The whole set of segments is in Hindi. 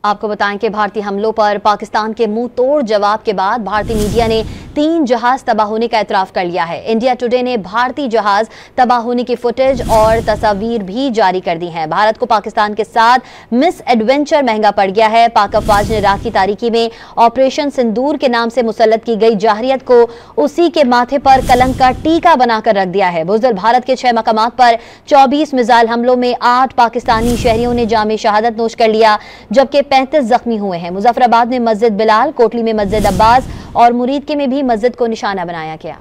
आपको बताएं कि भारतीय हमलों पर पाकिस्तान के मुंह तोड़ जवाब के बाद भारतीय मीडिया ने 3 जहाज तबाह होने का एतराफ कर लिया है। इंडिया टुडे ने भारतीय जहाज तबाह होने की फुटेज और तस्वीर भी जारी कर दी हैं। भारत को पाकिस्तान के साथ मिस एडवेंचर महंगा पड़ गया है। पाक अफवाज ने रात की तारीकी में ऑपरेशन सिंदूर के नाम से मुसल्लत की गई जाहिरियत को उसी के माथे पर कलंक का टीका बनाकर रख दिया है। बुज़दिल भारत के 6 मकामात पर 24 मिसाइल हमलों में 8 पाकिस्तानी शहरियों ने जामे शहादत नोश कर लिया, जबकि 35 जख्मी हुए हैं। मुजफ्फराबाद में मस्जिद बिलाल, कोटली में मस्जिद अब्बास और मुरीदके में भी मस्जिद को निशाना बनाया गया।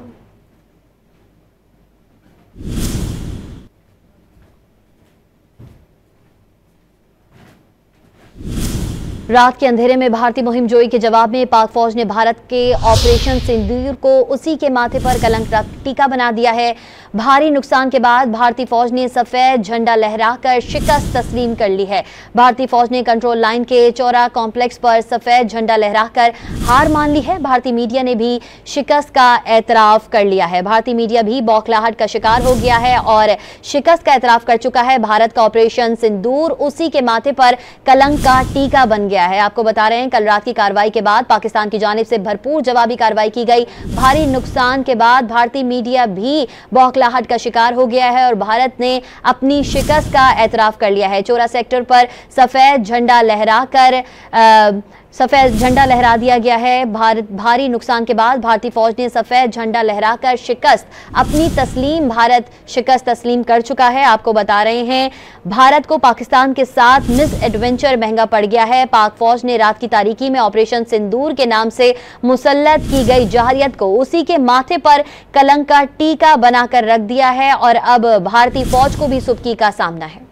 रात के अंधेरे में भारतीय मुहिम जोई के जवाब में पाक फौज ने भारत के ऑपरेशन सिंदूर को उसी के माथे पर कलंक का टीका बना दिया है। भारी नुकसान के बाद भारतीय फौज ने सफेद झंडा लहराकर शिकस्त तस्लीम कर ली है। भारतीय फौज ने कंट्रोल लाइन के चौरा कॉम्प्लेक्स पर सफेद झंडा लहराकर हार मान ली है। भारतीय मीडिया ने भी शिकस्त का एतराफ कर लिया है। भारतीय मीडिया भी बौखलाहट का शिकार हो गया है और शिकस्त का एतराफ कर चुका है। भारत का ऑपरेशन सिंदूर उसी के माथे पर कलंक का टीका बन गया है। आपको बता रहे हैं, कल रात की कार्रवाई के बाद पाकिस्तान की जानिब से भरपूर जवाबी कार्रवाई की गई। भारी नुकसान के बाद भारतीय मीडिया भी बौखलाहट का शिकार हो गया है और भारत ने अपनी शिकस्त का एतराफ कर लिया है। चोरा सेक्टर पर सफेद झंडा लहरा दिया गया है। भारी नुकसान के बाद भारतीय फौज ने सफेद झंडा लहराकर भारत शिकस्त तस्लीम कर चुका है। आपको बता रहे हैं, भारत को पाकिस्तान के साथ मिस एडवेंचर महंगा पड़ गया है। पाक फौज ने रात की तारीकी में ऑपरेशन सिंदूर के नाम से मुसल्लत की गई जाहिरियत को उसी के माथे पर कलंक का टीका बनाकर रख दिया है और अब भारतीय फौज को भी सुबकी का सामना है।